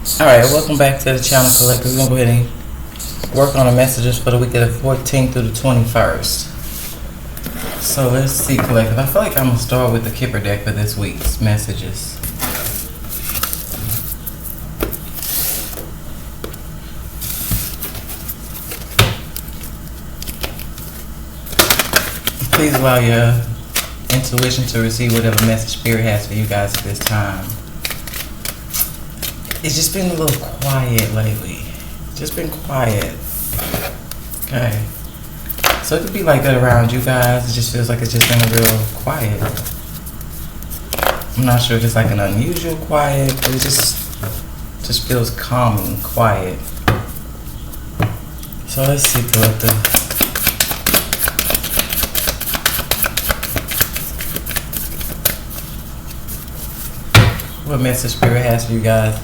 Alright, welcome back to the channel, Collective. We're going to go ahead and work on the messages for the week of the 14th through the 21st. So let's see, Collective. I feel like I'm going to start with the Kipper deck for this week's messages. Please allow your intuition to receive whatever message Spirit has for you guys at this time. It's just been a little quiet lately. Just been quiet. Okay. So it could be like that around you guys. It just feels like it's just been real quiet. I'm not sure if it's like an unusual quiet, but it just feels calming, quiet. So let's see, Collective. What message Spirit has for you guys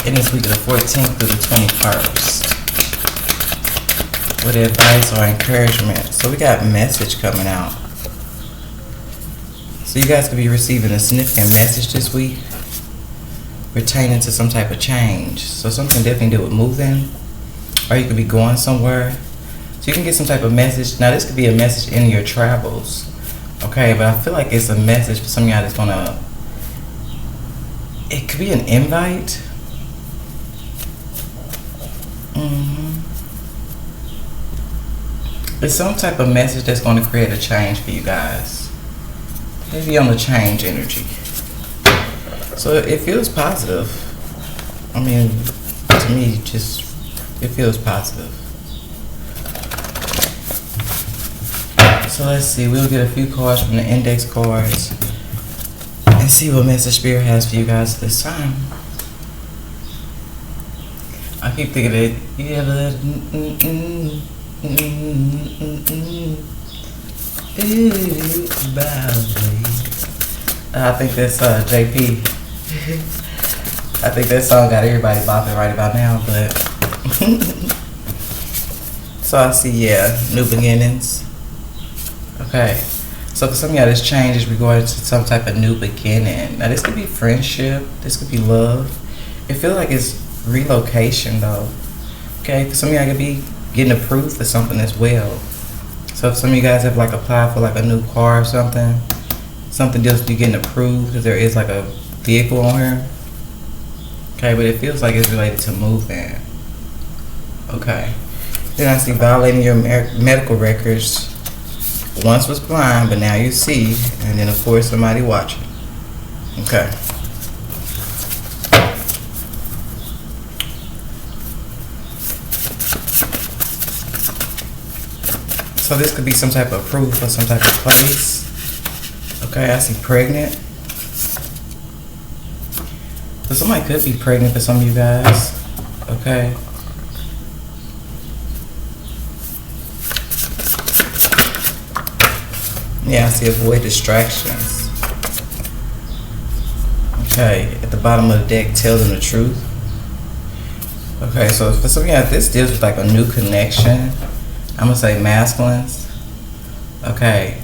in this week of the 14th through the 21st? What advice or encouragement? So we got message coming out. So you guys could be receiving a significant message this week pertaining to some type of change. So something definitely do with moving, or you could be going somewhere. So you can get some type of message. Now this could be a message in your travels. Okay, but I feel like it's a message for some of y'all that's gonna, it could be an invite. It's some type of message that's going to create a change for you guys. Maybe on the change energy. So it feels positive. I mean, to me, it feels positive. So let's see. We'll get a few cards from the index cards and see what message Spirit has for you guys this time. I keep thinking that I think that's JP. I think that song got everybody bopping right about now, but so I see, yeah, new beginnings. Okay. So for some of y'all, this change is regarding to some type of new beginning. Now this could be friendship, this could be love. It feels like it's relocation though. Okay, for some of y'all could be getting approved for something as well. So if some of you guys have like applied for like a new car or something deals with you getting approved because there is like a vehicle on here. Okay, but it feels like it's related to moving. Okay. Then I see violating your medical records. Once was blind, but now you see, and then of course somebody watching. Okay. So this could be some type of proof or some type of place. Okay, I see pregnant. So somebody could be pregnant for some of you guys. Okay. Yeah, I see avoid distractions. Okay, at the bottom of the deck, tell them the truth. Okay, so for some of y'all, this deals with like a new connection. I'm gonna say masculines. Okay,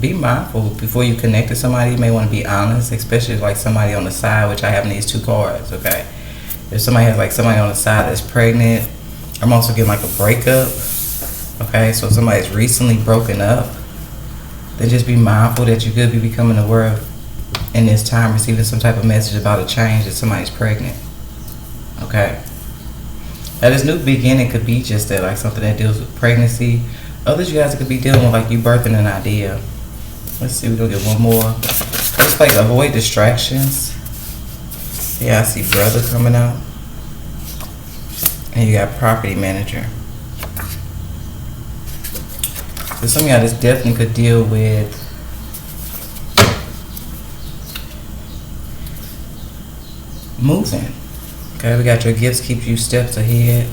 be mindful before you connect to somebody. You may want to be honest, especially if like somebody on the side, which I have in these two cards. Okay, if somebody has like somebody on the side that's pregnant, I'm also getting like a breakup. Okay, so if somebody's recently broken up, then just be mindful that you could be becoming aware of in this time receiving some type of message about a change that somebody's pregnant. Okay. Now this new beginning could be just that, like something that deals with pregnancy. Others you guys could be dealing with like you birthing an idea. Let's see, we're gonna get one more. Let's like avoid distractions. Yeah, I see brother coming out. And you got property manager. So some of y'all, this definitely could deal with moving. Okay, we got your gifts keep you steps ahead.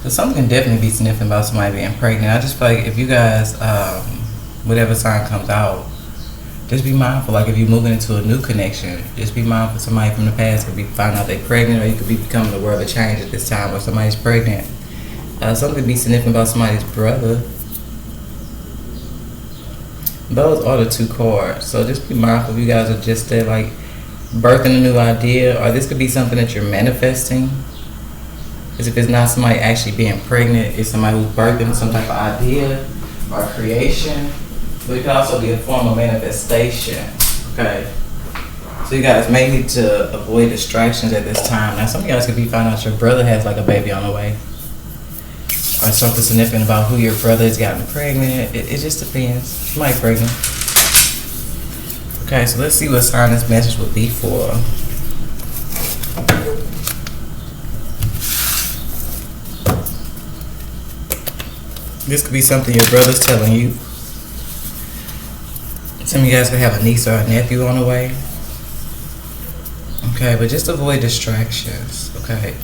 So something can definitely be sniffing about somebody being pregnant. I just feel like if you guys, whatever sign comes out, just be mindful. Like if you're moving into a new connection, just be mindful. Somebody from the past could be finding out they're pregnant, or you could be becoming aware of a change at this time where somebody's pregnant. Something could be sniffing about somebody's brother. Those are the two cards. So just be mindful if you guys are just there like birthing a new idea, or this could be something that you're manifesting. Because if it's not somebody actually being pregnant, it's somebody who's birthing some type of idea or creation. But it could also be a form of manifestation. Okay. So you guys may need to avoid distractions at this time. Now some of you guys could be finding out your brother has like a baby on the way. Or something significant about who your brother has gotten pregnant. It just depends. Somebody pregnant. Okay, so let's see what sign this message would be for. This could be something your brother's telling you. Some of you guys could have a niece or a nephew on the way. Okay, but just avoid distractions, okay?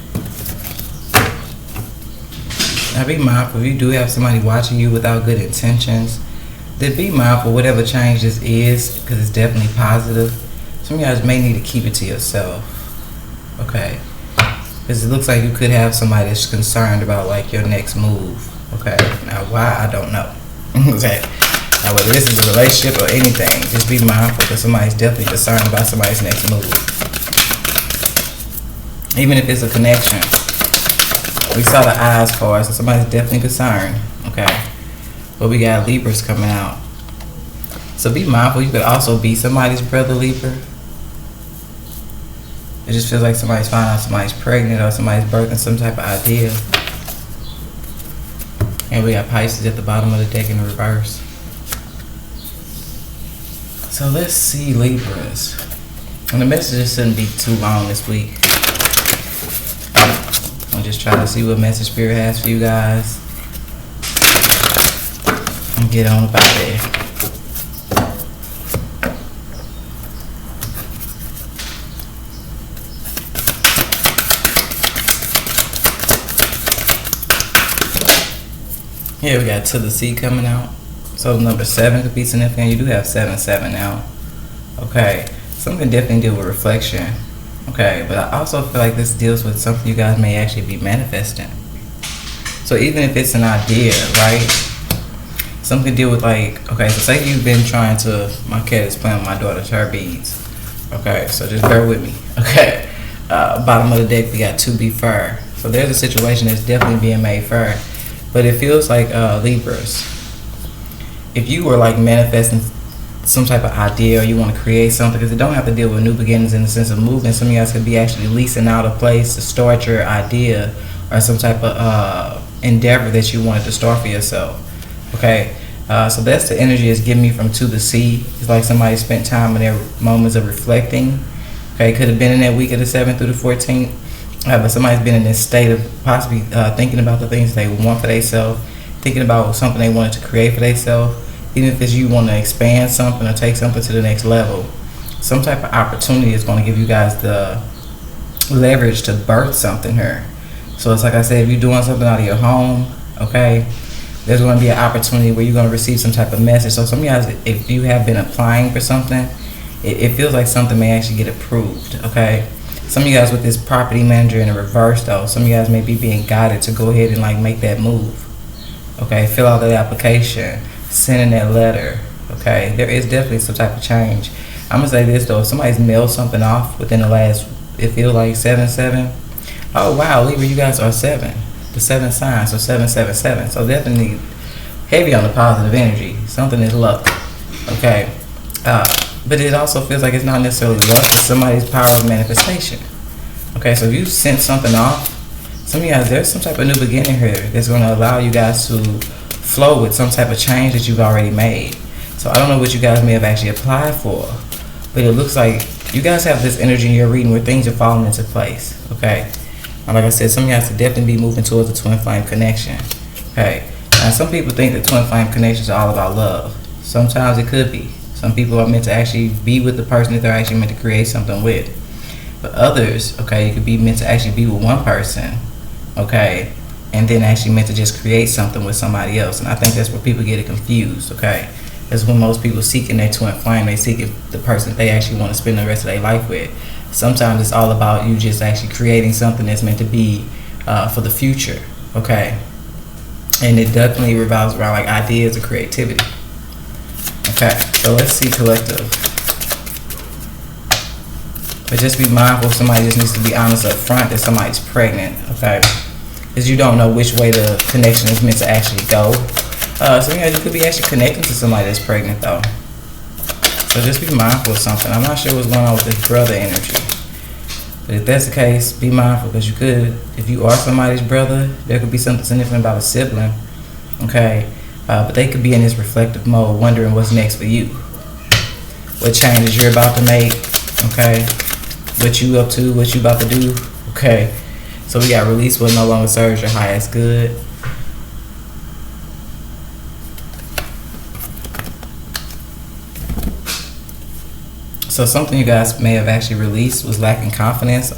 Now be mindful, if you do have somebody watching you without good intentions, then be mindful whatever change this is, because it's definitely positive. Some of you guys may need to keep it to yourself, okay? Because it looks like you could have somebody that's concerned about like your next move, okay? Now why, I don't know, okay? Now whether this is a relationship or anything, just be mindful because somebody's definitely concerned about somebody's next move. Even if it's a connection. We saw the eyes card, so somebody's definitely concerned, okay? But we got Libras coming out. So be mindful, you could also be somebody's brother Libra. It just feels like somebody's finding out somebody's pregnant or somebody's birthing some type of idea. And we got Pisces at the bottom of the deck in the reverse. So let's see Libras. And the messages shouldn't be too long this week. I'm just trying to see what message Spirit has for you guys. And get on about there. Here we got To the Sea coming out. So number 7 could be significant. You do have 7-7 now. Okay. Something definitely deal with reflection. Okay, but I also feel like this deals with something you guys may actually be manifesting. So even if it's an idea, right? Something deal with like, okay, so say you've been trying to, my cat is playing with my daughter's hair beads. Okay, so just bear with me. Okay, bottom of the deck we got To Be Fair. So there's a situation that's definitely being made fair. But it feels like Libras. If you were like manifesting some type of idea or you want to create something, because it don't have to deal with new beginnings in the sense of movement. Some of you guys could be actually leasing out a place to start your idea or some type of endeavor that you wanted to start for yourself. Okay, so that's the energy it's giving me from To the Sea. It's like somebody spent time in their moments of reflecting. Okay, could have been in that week of the 7th through the 14th. But somebody's been in this state of possibly thinking about the things they want for themselves, thinking about something they wanted to create for themselves. Even if it's you want to expand something or take something to the next level, some type of opportunity is going to give you guys the leverage to birth something here. So it's like I said, if you're doing something out of your home, okay, there's going to be an opportunity where you're going to receive some type of message. So some of you guys, if you have been applying for something, it feels like something may actually get approved, okay? Some of you guys with this property manager in the reverse though, some of you guys may be being guided to go ahead and like make that move, okay? Fill out that application. Sending that letter, okay? There is definitely some type of change. I'm gonna say this though, if somebody's mailed something off within the last, it feels like 7-7. Oh wow, Libra, you guys are 7. The 7 signs, so 7-7-7. So definitely heavy on the positive energy. Something is luck, okay? But it also feels like it's not necessarily luck, it's somebody's power of manifestation. Okay, so if you sent something off, some of you guys, there's some type of new beginning here that's gonna allow you guys to flow with some type of change that you've already made. So I don't know what you guys may have actually applied for, but it looks like you guys have this energy in your reading where things are falling into place, okay? And like I said, some of you guys could definitely be moving towards a twin flame connection, okay? Now some people think that twin flame connections are all about love. Sometimes it could be. Some people are meant to actually be with the person that they're actually meant to create something with. But others, okay, you could be meant to actually be with one person, okay? And then actually meant to just create something with somebody else. And I think that's where people get it confused, okay? That's when most people seek in their twin flame, they seek the person they actually want to spend the rest of their life with. Sometimes it's all about you just actually creating something that's meant to be for the future, okay? And it definitely revolves around like ideas or creativity, Okay, so let's see collective. But just be mindful, somebody just needs to be honest up front that somebody's pregnant, okay? Because you don't know which way the connection is meant to actually go. So yeah, you could be actually connecting to somebody that's pregnant though. So just be mindful of something. I'm not sure what's going on with this brother energy. But if that's the case, be mindful, because you could, if you are somebody's brother, there could be something significant about a sibling, okay? But they could be in this reflective mode, wondering what's next for you. What changes you're about to make, okay? What you up to, what you about to do, okay? So we got release what no longer serves your highest good. So something you guys may have actually released was lacking confidence.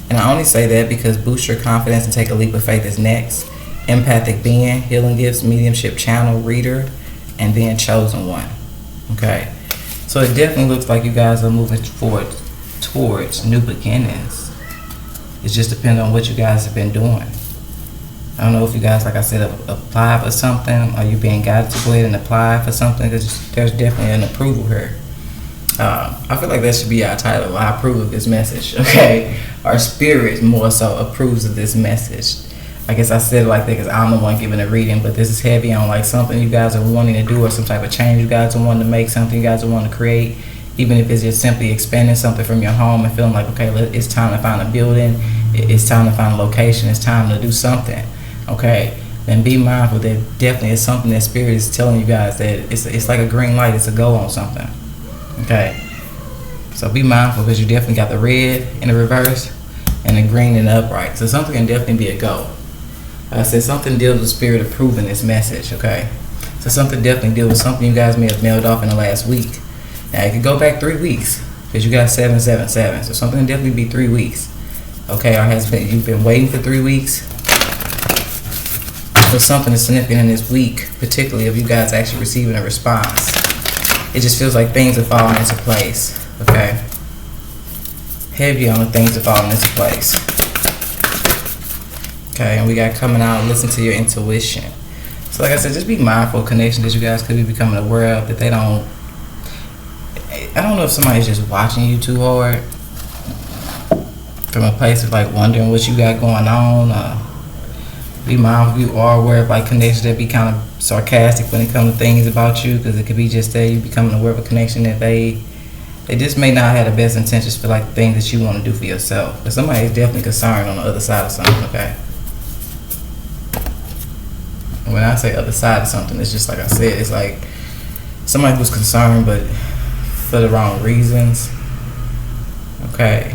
And I only say that because boost your confidence and take a leap of faith is next. Empathic being, healing gifts, mediumship channel, reader, and then chosen one. Okay. So it definitely looks like you guys are moving forward towards new beginnings. It just depends on what you guys have been doing. I don't know if you guys, like I said, apply for something, or you being guided to go ahead and apply for something, because there's definitely an approval here. I feel like that should be our title. I approve of this message, okay? Our spirit more so approves of this message. I guess I said it like that because I'm the one giving a reading, but this is heavy on like something you guys are wanting to do, or some type of change you guys are wanting to make, something you guys are wanting to create, even if it's just simply expanding something from your home and feeling like, okay, it's time to find a building, it's time to find a location, it's time to do something, okay? Then be mindful that definitely it's something that spirit is telling you guys that it's like a green light, it's a go on something. Okay, so be mindful, because you definitely got the red in the reverse and the green in the upright. So something can definitely be a go. Like I said, something deals with spirit approving this message, okay? So something definitely deals with something you guys may have mailed off in the last week. Now, it could go back 3 weeks, because you got 777. So something can definitely be 3 weeks, okay? Or you've been waiting for 3 weeks. So something is significant in this week, particularly if you guys actually receiving a response. It just feels like things are falling into place, okay? Heavy on the things are falling into place. Okay, and we got coming out, listen to your intuition. So like I said, just be mindful of connections that you guys could be becoming aware of, that they don't, I don't know if somebody's just watching you too hard from a place of like wondering what you got going on. Be mindful if you are aware of like connections that be kind of sarcastic when it comes to things about you, because it could be just that you becoming aware of a connection that they just may not have the best intentions for like things that you want to do for yourself. But somebody is definitely concerned on the other side of something, okay? And when I say other side of something, it's just like I said, it's like somebody who's concerned but for the wrong reasons, okay?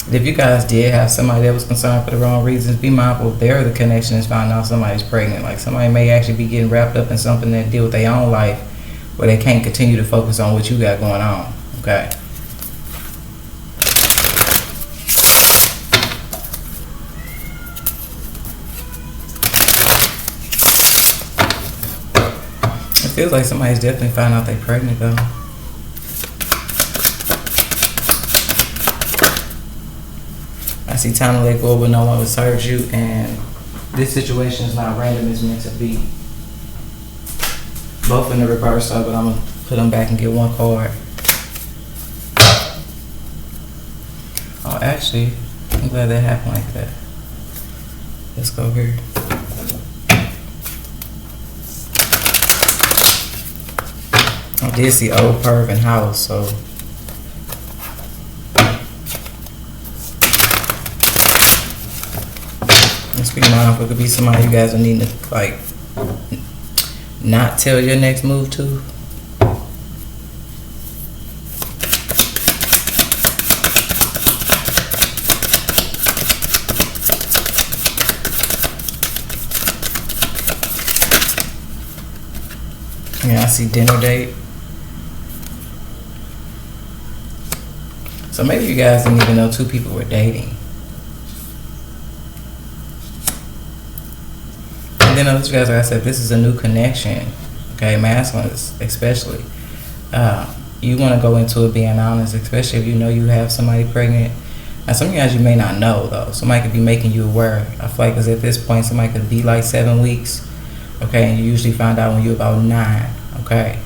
If you guys did have somebody that was concerned for the wrong reasons, be mindful if they're the connection is finding out somebody's pregnant. Like somebody may actually be getting wrapped up in something that deal with their own life, where they can't continue to focus on what you got going on, okay? It feels like somebody's definitely finding out they're pregnant though. I see time to let go but no longer serves you, and this situation is not random, it's meant to be. Both in the reverse though, but I'm going to put them back and get one card. Oh, actually, I'm glad that happened like that. Let's go here. I did see old perv and house, so let's be mindful. It could be somebody you guys are needing to like not tell your next move to. Yeah, I see dinner date. So maybe you guys didn't even know 2 people were dating. And then others, you guys, like I said, this is a new connection. Okay, masculines especially. You want to go into it being honest, especially if you know you have somebody pregnant. Now, some of you guys you may not know though. Somebody could be making you aware. I feel like, because at this point, somebody could be like 7 weeks. Okay, and you usually find out when you're about 9. Okay,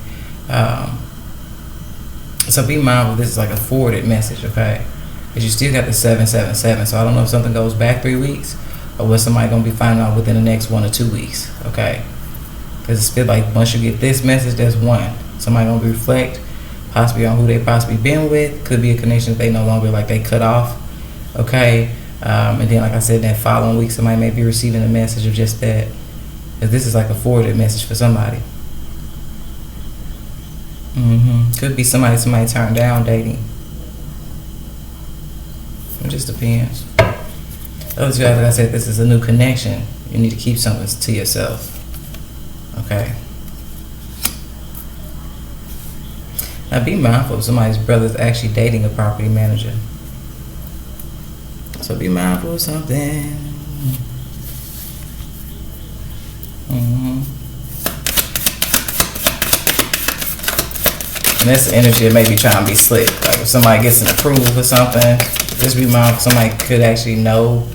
so be mindful. This is like a forwarded message. Okay, because you still got the 777. So I don't know if something goes back 3 weeks, or what somebody gonna be finding out within the next 1 or 2 weeks. Okay, because it's feel like once you get this message, there's one. Somebody gonna reflect possibly on who they possibly been with. Could be a connection that they no longer like they cut off. Okay, and then like I said, that following week somebody may be receiving a message of just that. Because this is like a forwarded message for somebody. Could be somebody turned down dating. It just depends. Those guys, like I said, this is a new connection. You need to keep something to yourself. Okay. Now be mindful if somebody's brother is actually dating a property manager. So be mindful of something. And that's the energy that may be trying to be slick. Like if somebody gets an approval for something, just be mindful. Somebody could actually know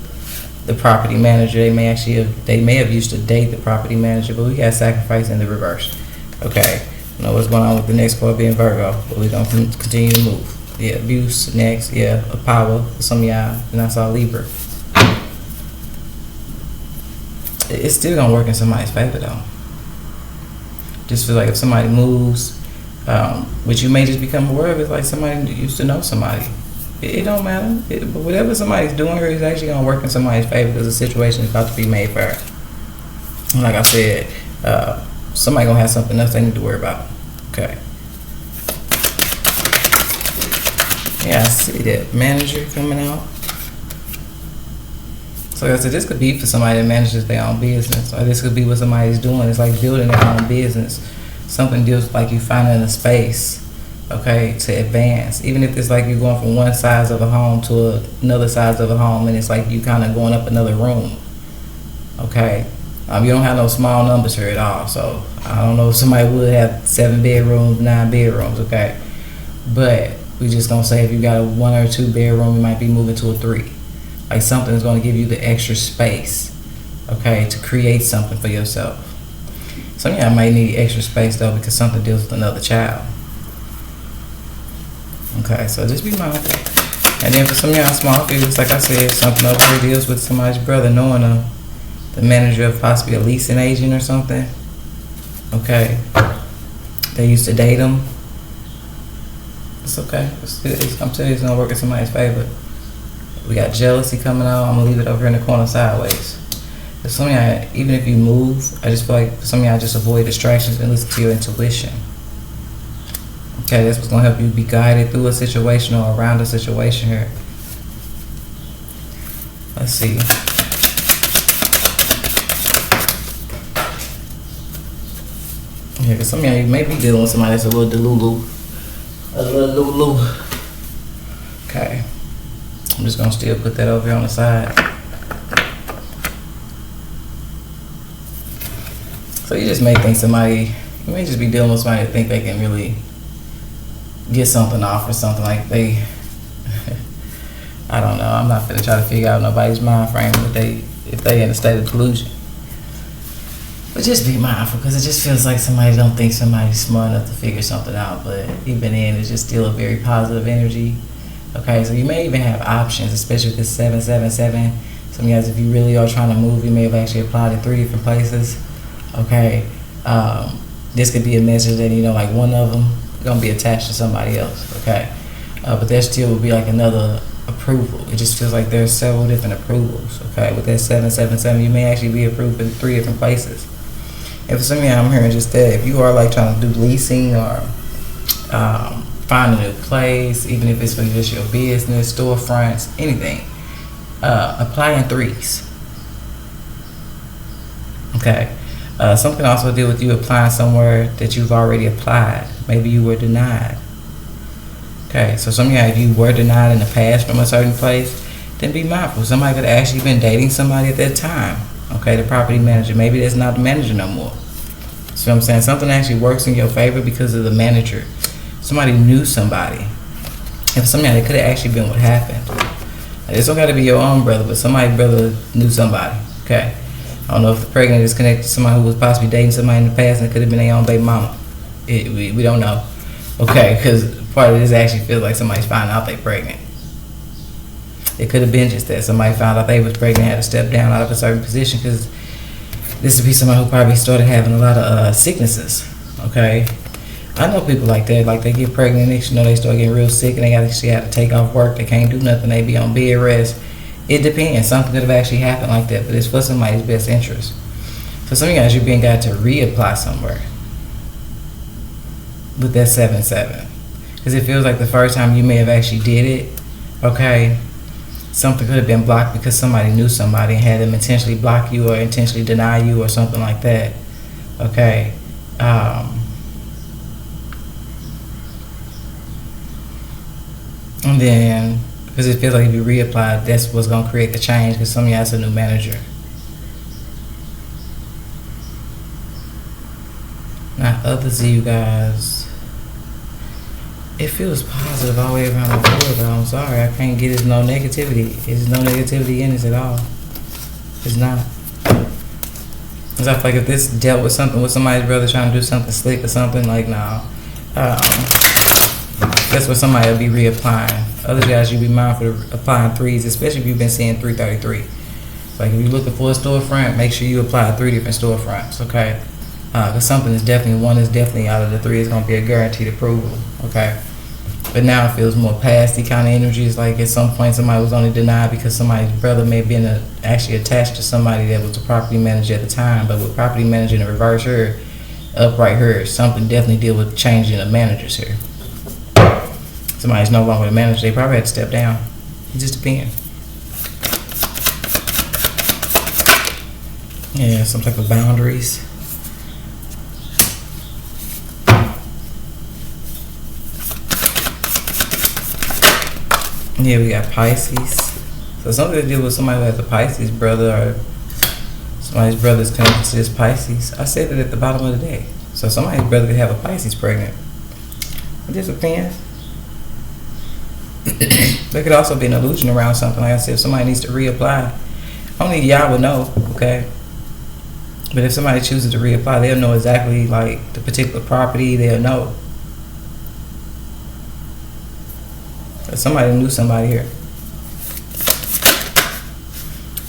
the property manager. They may have used to date the property manager, but we got sacrifice in the reverse. Okay, I know what's going on with the next card being Virgo, but we're gonna continue to move. Yeah, abuse next. Yeah, a power for some of y'all, and I saw Libra. It's still gonna work in somebody's favor though. Just feel like if somebody moves, which you may just become aware of, it's like somebody used to know somebody. It don't matter. But whatever somebody's doing here is actually gonna work in somebody's favor because the situation is about to be made fair. And like I said, somebody gonna have something else they need to worry about. Okay. Yeah, I see that manager coming out. So like I said, this could be for somebody that manages their own business, or this could be what somebody's doing. It's like building their own business. Something deals like you finding a space, okay, to advance. Even if it's like you're going from one size of a home to another size of a home, and it's like you kind of going up another room. Okay, you don't have no small numbers here at all. So I don't know if somebody would have 7 bedrooms, 9 bedrooms. Okay, but we just gonna say if you got a 1 or 2 bedroom, you might be moving to a 3. Like something is going to give you the extra space, okay, to create something for yourself. Some of y'all might need extra space though because something deals with another child. Okay, so just be mindful. And then for some of y'all small figures, like I said, something over here deals with somebody's brother knowing the manager of possibly a leasing agent or something. Okay, they used to date them. It's okay. I'm telling you, it's gonna work in somebody's favor. We got jealousy coming out. I'm gonna leave it over here in the corner sideways. For some of y'all, even if you move, I just feel like for some of y'all just avoid distractions and listen to your intuition. Okay, that's what's gonna help you be guided through a situation or around a situation here. Let's see. Yeah, because some of y'all, you may be dealing with somebody that's a little delulu. A little lulu. Okay. I'm just gonna still put that over here on the side. So you just may think you may just be dealing with somebody that think they can really get something off or something like they, I don't know. I'm not gonna try to figure out nobody's mind frame if they in a state of delusion. But just be mindful because it just feels like somebody don't think somebody's smart enough to figure something out. But even then, it's just still a very positive energy. Okay, so you may even have options, especially with this 777. Some of you guys, if you really are trying to move, you may have actually applied in 3 different places. Okay, this could be a message that, like one of them gonna be attached to somebody else. Okay, but there still will be like another approval. It just feels like there's several different approvals. Okay, with that 777, you may actually be approved in 3 different places. And for some of you, I'm hearing just that if you are like trying to do leasing or find a new place, even if it's for just your business, storefronts, anything, apply in 3s. Okay. Something also deal with you applying somewhere that you've already applied. Maybe you were denied. Okay, so some of you, if you were denied in the past from a certain place, then be mindful. Somebody could have actually been dating somebody at that time. Okay, the property manager. Maybe that's not the manager no more. See what I'm saying? Something actually works in your favor because of the manager. Somebody knew somebody. And for some of y'all, it could have actually been what happened. This don't got to be your own brother, but somebody's brother knew somebody. Okay. I don't know if the pregnant is connected to somebody who was possibly dating somebody in the past, and it could have been their own baby mama. We don't know. Okay, because part of this actually feels like somebody's finding out they're pregnant. It could have been just that somebody found out they was pregnant, had to step down out of a certain position, because this would be somebody who probably started having a lot of sicknesses. Okay, I know people like that. Like, they get pregnant, next you know they start getting real sick, and they actually have to take off work. They can't do nothing. They be on bed rest. It depends. Something could have actually happened like that, but it's for somebody's best interest. So some of you guys, you're being got to reapply somewhere with that 7-7, because it feels like the first time you may have actually did it, okay, something could have been blocked because somebody knew somebody and had them intentionally block you or intentionally deny you or something like that. Okay. And then, because it feels like if you reapply, that's what's going to create the change, because some of y'all is a new manager. Now, others of you guys, it feels positive all the way around the board, though. I'm sorry, I can't get it. No negativity. There's no negativity in this at all. It's not. Because I feel like if this dealt with something with somebody's brother trying to do something slick or something, like, no. That's what somebody will be reapplying. Other guys, you be mindful of applying threes, especially if you've been seeing 333. Like, if you're looking for a storefront, make sure you apply 3 different storefronts, okay? Because something is definitely, one is definitely out of the 3 is going to be a guaranteed approval, okay? But now it feels more pasty kind of energies. Like, at some point somebody was only denied because somebody's brother may have been actually attached to somebody that was a property manager at the time. But with property manager in the reverse here, upright here, something definitely deal with changing the managers here. Somebody's no longer the manager, they probably had to step down. It just depends. Yeah, some type of boundaries. Yeah, we got Pisces. So something to do with somebody who has a Pisces brother, or somebody's brother is connected to this Pisces. I said it at the bottom of the deck. So somebody's brother could have a Pisces pregnant. It just depends. There could also be an illusion around something. Like I said, if somebody needs to reapply, only y'all would know, okay? But if somebody chooses to reapply, they'll know exactly, like, the particular property, they'll know. But somebody knew somebody here.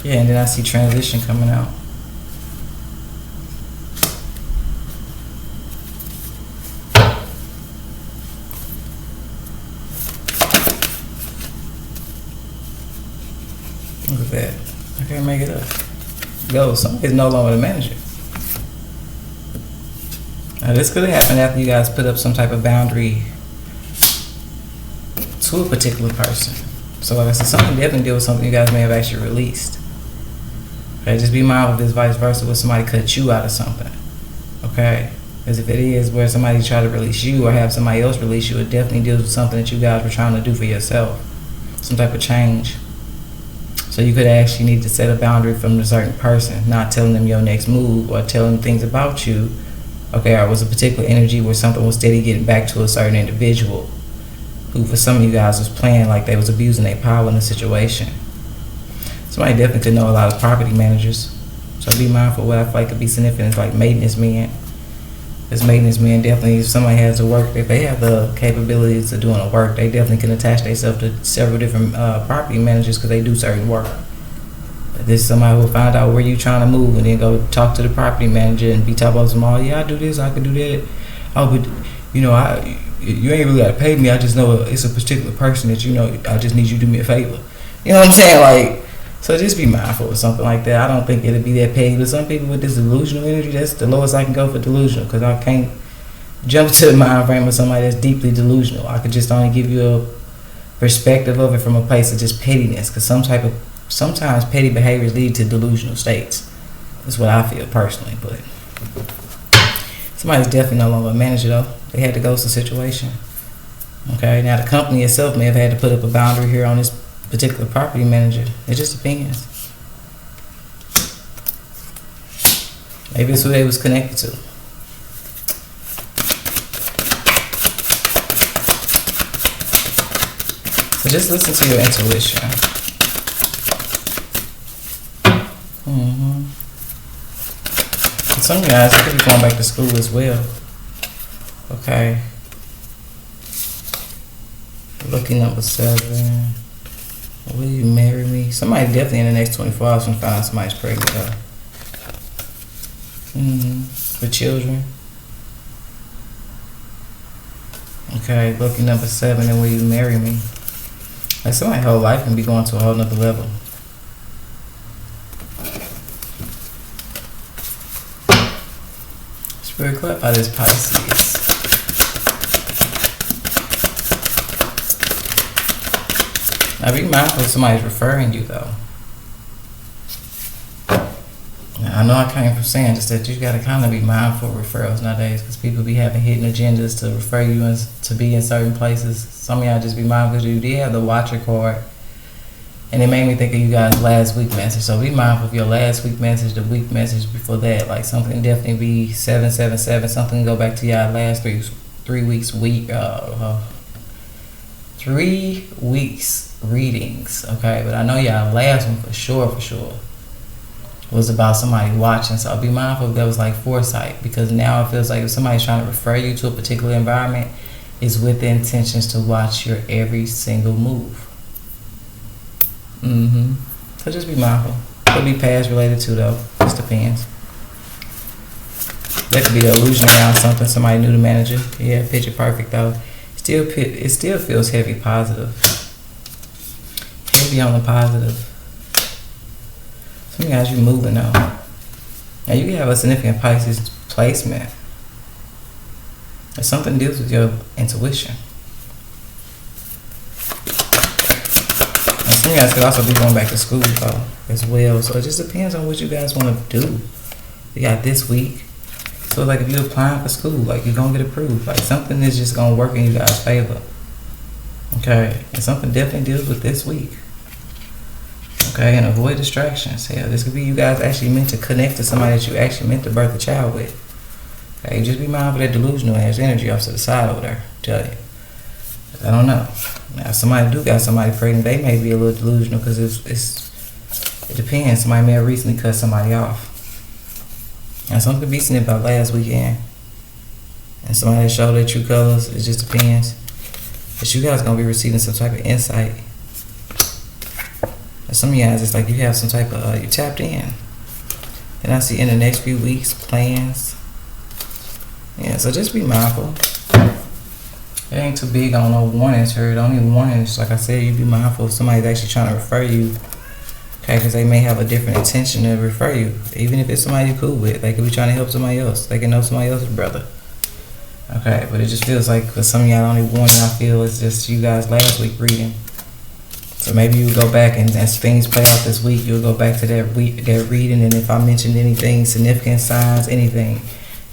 Yeah, and then I see transition coming out. Look at that. I can't make it up. Go, somebody's no longer the manager. Now, this could have happened after you guys put up some type of boundary to a particular person. So like I said, something definitely deal with something you guys may have actually released. Okay, just be mindful if it's vice versa, where somebody cut you out of something. Okay? Because if it is where somebody tried to release you or have somebody else release you, it definitely deals with something that you guys were trying to do for yourself. Some type of change. So you could actually need to set a boundary from a certain person, not telling them your next move or telling them things about you. Okay, or it was a particular energy where something was steady getting back to a certain individual who for some of you guys was playing like they was abusing their power in the situation. Somebody definitely could know a lot of property managers. So be mindful what I feel like could be significant is like maintenance men. This maintenance men definitely, if somebody has to work, if they have the capabilities of doing the work, they definitely can attach themselves to several different property managers because they do certain work. This is somebody who will find out where you're trying to move and then go talk to the property manager and be talking about some, oh yeah, I do this, I can do that. Oh, but you know, you ain't really got to pay me. I just know it's a particular person that, you know, I just need you to do me a favor. You know what I'm saying? Like, so just be mindful of something like that. I don't think it'll be that paid. But some people with this delusional energy, that's the lowest I can go for delusional, because I can't jump to the mind frame of somebody that's deeply delusional. I could just only give you a perspective of it from a place of just pettiness, because sometimes petty behaviors lead to delusional states. That's what I feel personally. But somebody's definitely no longer a manager, though. They had to ghost the situation. Okay, now the company itself may have had to put up a boundary here on this particular property manager. It just depends. Maybe it's who they was connected to. So just listen to your intuition. Some of you guys could be going back to school as well. Okay. Lucky number 7. Will you marry me? Somebody definitely in the next 24 hours can find out somebody's pregnant though. For children. Okay, lucky number 7, and will you marry me? Like somebody's whole life can be going to a whole nother level. Spirit, clarify this Pisces. Now be mindful if somebody's referring you though. Now, I know I came from saying just that you gotta kind of be mindful of referrals nowadays because people be having hidden agendas to refer you to be in certain places. Some of y'all just be mindful because you did have the Watcher card. And it made me think of you guys' last week message. So be mindful of your last week message, the week message before that. Like something definitely be 777. Something go back to y'all last 3 weeks 3 weeks readings. Okay, but I know y'all last one for sure was about somebody watching. So be mindful if that was like foresight, because now it feels like if somebody's trying to refer you to a particular environment, it's with the intentions to watch your every single move. So just be mindful. Could be past related too though. Just depends. That could be the illusion around something. Somebody knew the manager. Yeah, picture perfect though. It still feels heavy positive. Heavy on the positive. Some of you guys, you moving though. Now you can have a significant Pisces placement. If something deals with your intuition. You guys could also be going back to school though as well. So it just depends on what you guys want to do. You got this week. So like if you're applying for school, like you're gonna get approved. Like something is just gonna work in you guys' favor. Okay. And something definitely deals with this week. Okay, and avoid distractions. Hell, this could be you guys actually meant to connect to somebody that you actually meant to birth a child with. Okay, just be mindful of that delusional ass energy off to the side over there. Tell you. I don't know. Now, if somebody do got somebody pregnant, they may be a little delusional because it depends. Somebody may have recently cut somebody off. And something could be seen about last weekend. And somebody that showed their true colors, it just depends. But you guys going to be receiving some type of insight. And some of you guys, it's like you have some type of, you tapped in. And I see in the next few weeks, plans. Yeah, so just be mindful. It ain't too big on no warnings here. Don't need warnings. Like I said, you be mindful if somebody's actually trying to refer you. Okay, because they may have a different intention to refer you. Even if it's somebody you're cool with. They could be trying to help somebody else. They can know somebody else's brother. Okay, but it just feels like for some of y'all, the only warning I feel is just you guys last week reading. So maybe you go back and as things play out this week, you'll go back to that reading. And if I mentioned anything, significant signs, anything,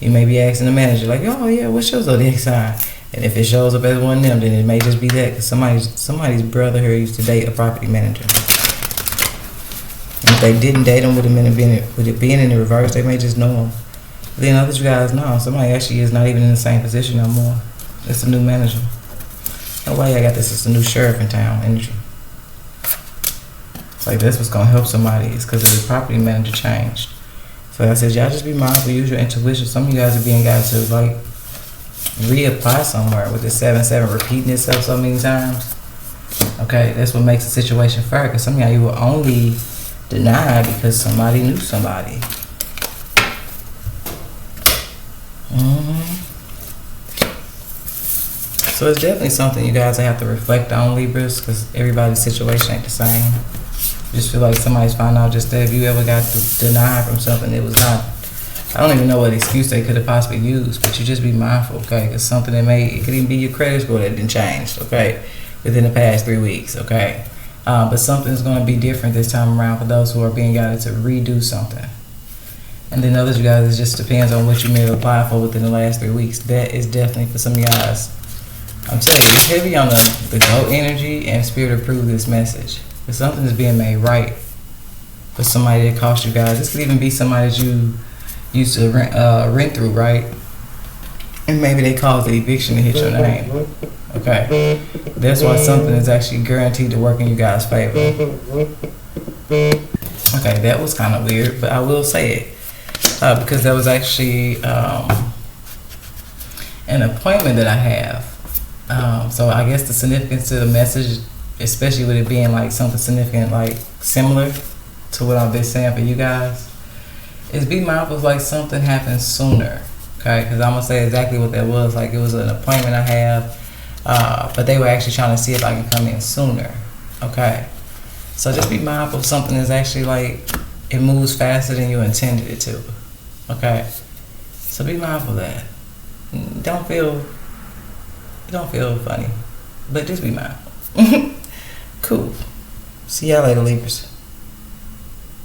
you may be asking the manager, like, oh yeah, what's your zodiac sign? And if it shows up as one of them, then it may just be that. Because somebody's brother here used to date a property manager. And if they didn't date him, with it being in the reverse, they may just know him. But then others you guys know, somebody actually is not even in the same position no more. It's a new manager. No way I got this. It's a new sheriff in town energy. It's like that's what's going to help somebody. It's because the property manager changed. So like I said, y'all just be mindful, use your intuition. Some of you guys are being guided to like reapply somewhere with the 7-7 repeating itself so many times. Okay, that's what makes the situation fair. Because some of y'all, you will only deny because somebody knew somebody. So it's definitely something you guys have to reflect on, Libras, because everybody's situation ain't the same. Just feel like somebody's found out just that if you ever got denied from something, it was not. I don't even know what excuse they could have possibly used, but you just be mindful, okay? Because something that it could even be your credit score that didn't change, okay? Within the past 3 weeks, okay? But something's going to be different this time around for those who are being guided to redo something. And then others, you guys, it just depends on what you may have applied for within the last 3 weeks. That is definitely for some of you guys. I'm telling you, it's heavy on the go energy and spirit approve this message. If something is being made right for somebody that cost you guys, this could even be somebody that you used to rent through, right? And maybe they caused the eviction to hit your name. Okay, that's why something is actually guaranteed to work in you guys' favor. Okay, that was kind of weird, but I will say it. because there was actually an appointment that I have. So I guess the significance to the message, especially with it being like something significant, like similar to what I've been saying for you guys, is be mindful of like something happens sooner. Okay, because I'm gonna say exactly what that was. Like it was an appointment I have, but they were actually trying to see if I can come in sooner. Okay, so just be mindful of something that's actually like it moves faster than you intended it to. Okay, so be mindful of that. Don't feel funny, but just be mindful. Cool. See y'all later, Libras.